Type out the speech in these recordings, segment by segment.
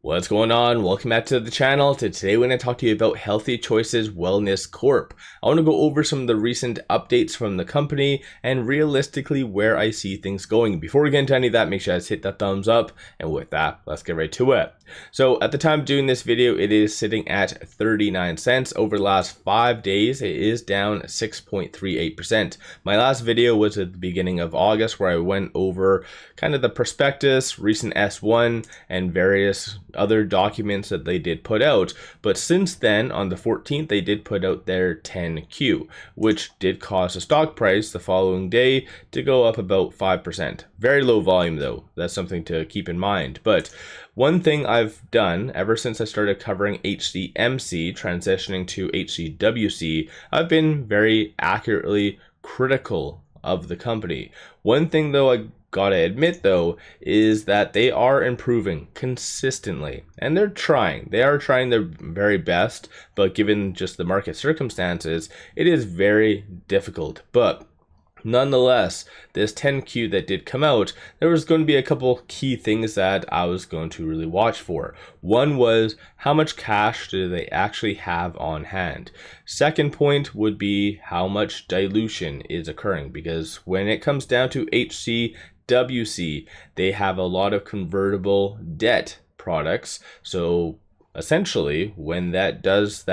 What's going on? Welcome back to the channel. Today we're going to talk to you about Healthy Choices Wellness Corp. I want to go over some of the recent updates from the company and realistically where I see things going. Before we get into any of that, make sure you guys hit that thumbs up, and with that, let's get right to it. So at the time of doing this video, it is sitting at 39 cents. Over the last 5 days, it is down 6.38%. My last video was at the beginning of August where I went over kind of the prospectus, recent S1, and various other documents that they did put out. But since then, on the 14th, they did put out their 10Q, which did cause the stock price the following day to go up about 5%. Very low volume though. That's something to keep in mind. But one thing I've done ever since I started covering HCMC, transitioning to HCWC, I've been very accurately critical of the company. One thing though I gotta admit though is that they are improving consistently, and they are trying their very best, but given just the market circumstances, it is very difficult. But nonetheless, this 10Q that did come out, there was going to be a couple key things that I was going to really watch for. One was, how much cash do they actually have on hand? Second point would be how much dilution is occurring, because when it comes down to HCWC, they have a lot of convertible debt products. So essentially, when that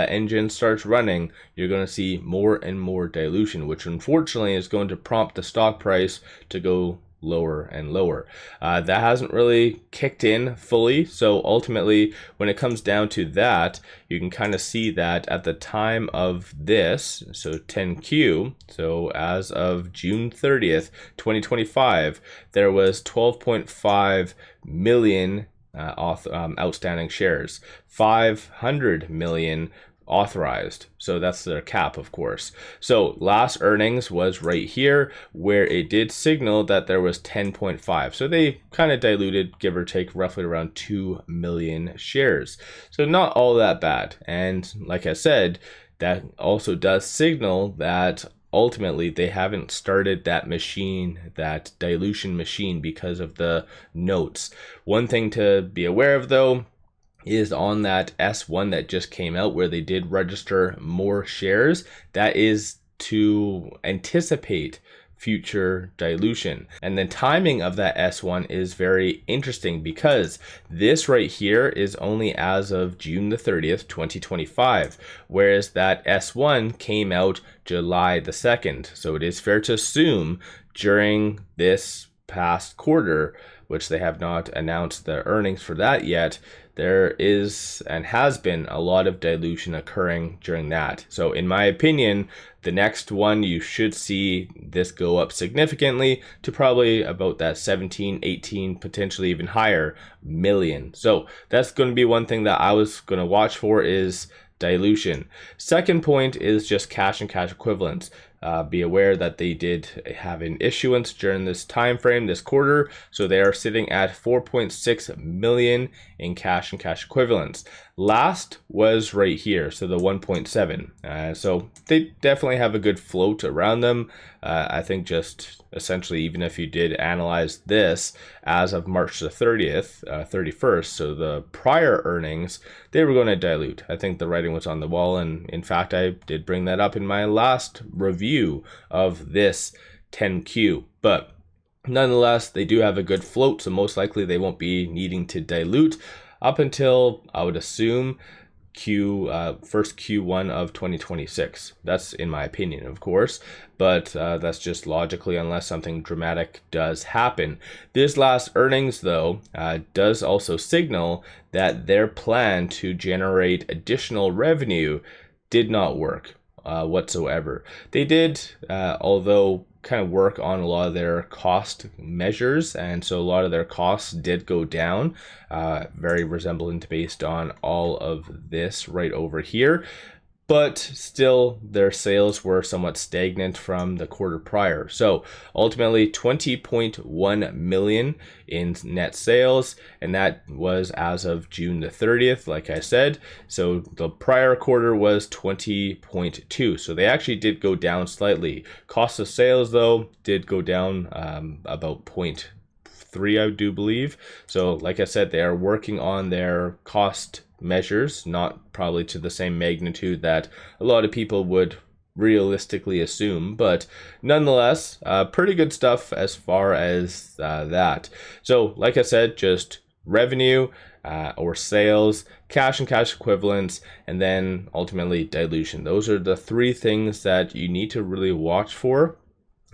engine starts running, you're going to see more and more dilution, which unfortunately is going to prompt the stock price to go lower and lower. That hasn't really kicked in fully. So ultimately, when it comes down to that, you can kind of see that at the time of this, so 10Q, so as of June 30th, 2025, there was 12.5 million outstanding shares, 500 million authorized. So that's their cap, of course. So last earnings was right here where it did signal that there was 10.5. So they kind of diluted, give or take, roughly around 2 million shares. So not all that bad. And like I said, that also does signal that ultimately they haven't started that machine, that dilution machine, because of the notes. One thing to be aware of though is on that S1 that just came out where they did register more shares, that is to anticipate future dilution. And the timing of that S1 is very interesting, because this right here is only as of June the 30th, 2025, whereas that S1 came out July the 2nd. So it is fair to assume during this past quarter, which they have not announced the earnings for that yet, there is and has been a lot of dilution occurring during that. So in my opinion, the next one, you should see this go up significantly to probably about that 17, 18, potentially even higher million. So that's going to be one thing that I was going to watch for, is dilution. Second point is just cash and cash equivalents. Be aware that they did have an issuance during this time frame, this quarter, so they are sitting at 4.6 million in cash and cash equivalents. Last was right here, so the 1.7. So they definitely have a good float around them. I think just essentially, even if you did analyze this as of March the 31st, so the prior earnings, they were going to dilute. I think the writing was on the wall, and in fact, I did bring that up in my last review of this 10Q. But nonetheless, they do have a good float, so most likely they won't be needing to dilute up until, I would assume, first Q1 of 2026. That's in my opinion, of course, but that's just logically, unless something dramatic does happen. This last earnings though does also signal that their plan to generate additional revenue did not work whatsoever. They did, although, kind of work on a lot of their cost measures, and so a lot of their costs did go down, very resemblant based on all of this right over here. But still, their sales were somewhat stagnant from the quarter prior. So ultimately 20.1 million in net sales, and that was as of June the 30th, like I said. So the prior quarter was 20.2. So they actually did go down slightly. Cost of sales though did go down about 3, I do believe. So like I said, they are working on their cost measures, not probably to the same magnitude that a lot of people would realistically assume, but nonetheless, pretty good stuff as far as that. So like I said, just revenue or sales, cash and cash equivalents, and then ultimately dilution. Those are the 3 things that you need to really watch for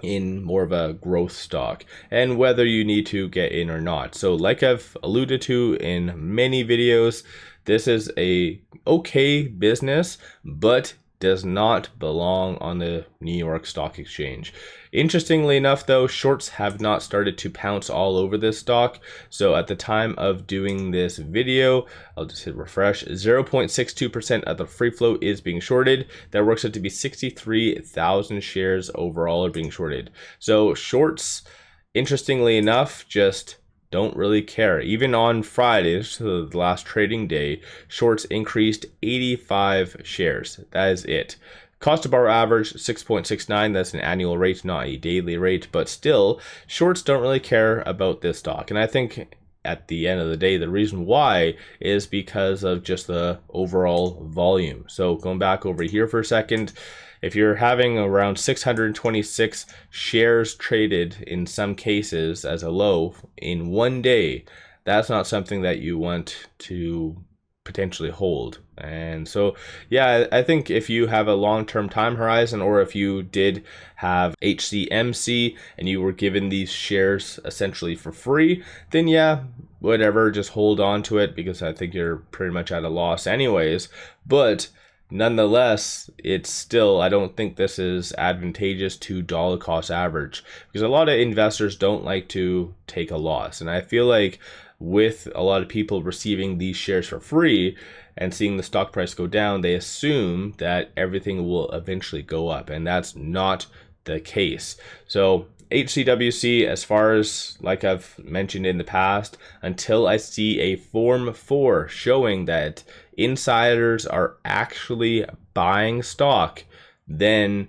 in more of a growth stock, and whether you need to get in or not. So like I've alluded to in many videos, this is a okay business, but does not belong on the New York Stock Exchange. Interestingly enough though, shorts have not started to pounce all over this stock. So at the time of doing this video, I'll just hit refresh, 0.62% of the free float is being shorted. That works out to be 63,000 shares overall are being shorted. So shorts, interestingly enough, just don't really care. Even on Friday, so the last trading day, shorts increased 85 shares. That is it. Cost to borrow average 6.69. That's an annual rate, not a daily rate, but still, shorts don't really care about this stock. And I think at the end of the day, the reason why is because of just the overall volume. So going back over here for a second, if you're having around 626 shares traded in some cases as a low in one day, that's not something that you want to potentially hold. And so, yeah, I think if you have a long-term time horizon, or if you did have HCMC and you were given these shares essentially for free, then yeah, whatever, just hold on to it, because I think you're pretty much at a loss anyways. But nonetheless, it's still, I don't think this is advantageous to dollar cost average, because a lot of investors don't like to take a loss. And I feel like with a lot of people receiving these shares for free and seeing the stock price go down, they assume that everything will eventually go up, and that's not the case. So HCWC, as far as like I've mentioned in the past, until I see a Form 4 showing that insiders are actually buying stock, then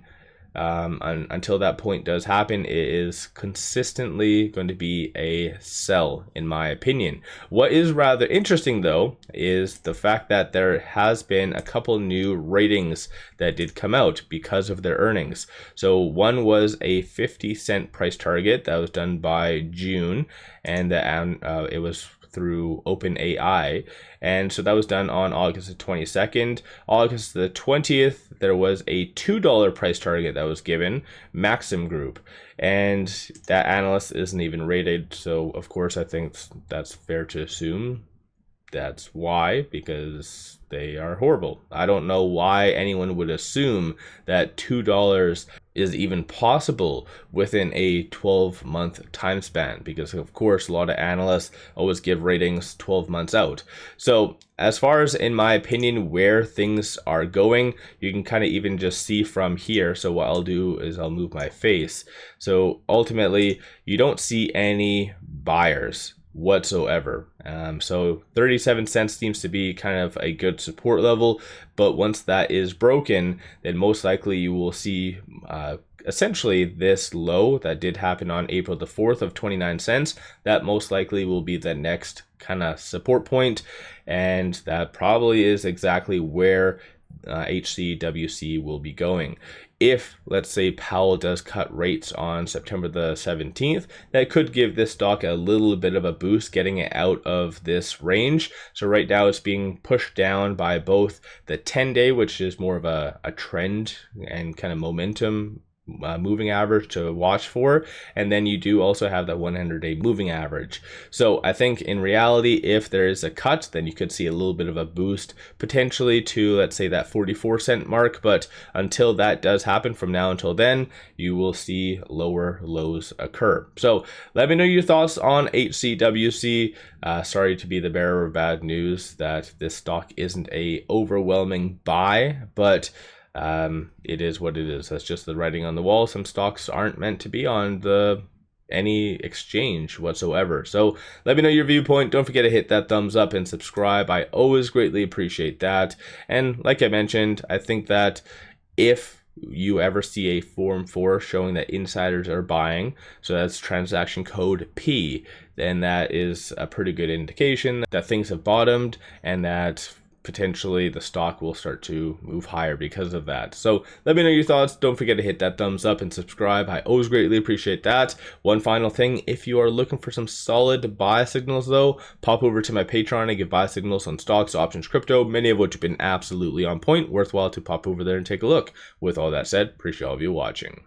until that point does happen, it is consistently going to be a sell, in my opinion. What is rather interesting though is the fact that there has been a couple new ratings that did come out because of their earnings. So one was a 50-cent price target that was done by June, and it was through OpenAI, and so that was done on August the 22nd. August the 20th, there was a $2 price target that was given, Maxim Group, and that analyst isn't even rated, so of course I think that's fair to assume that's why, because they are horrible. I don't know why anyone would assume that $2 is even possible within a 12-month time span, because of course a lot of analysts always give ratings 12 months out. So as far as, in my opinion, where things are going, you can kind of even just see from here. So what I'll do is I'll move my face. So ultimately you don't see any buyers whatsoever. So 37 cents seems to be kind of a good support level, but once that is broken, then most likely you will see essentially this low that did happen on April the 4th of 29 cents. That most likely will be the next kind of support point, and that probably is exactly where HCWC will be going. If, let's say, Powell does cut rates on September the 17th, that could give this stock a little bit of a boost, getting it out of this range. So right now it's being pushed down by both the 10-day, which is more of a trend and kind of momentum moving average to watch for, and then you do also have that 100-day moving average. So I think in reality, if there is a cut, then you could see a little bit of a boost potentially to, let's say, that 44-cent mark. But until that does happen, from now until then, you will see lower lows occur. So let me know your thoughts on HCWC. Sorry to be the bearer of bad news that this stock isn't a overwhelming buy, but it is what it is. That's just the writing on the wall. Some stocks aren't meant to be on any exchange whatsoever. So let me know your viewpoint. Don't forget to hit that thumbs up and subscribe. I always greatly appreciate that. And like I mentioned, I think that if you ever see a Form 4 showing that insiders are buying, so that's transaction code P, then that is a pretty good indication that things have bottomed and that potentially the stock will start to move higher because of that. So let me know your thoughts. Don't forget to hit that thumbs up and subscribe. I always greatly appreciate that. One final thing, if you are looking for some solid buy signals though, pop over to my Patreon. I give buy signals on stocks, options, crypto, many of which have been absolutely on point. Worthwhile to pop over there and take a look. With all that said, appreciate all of you watching.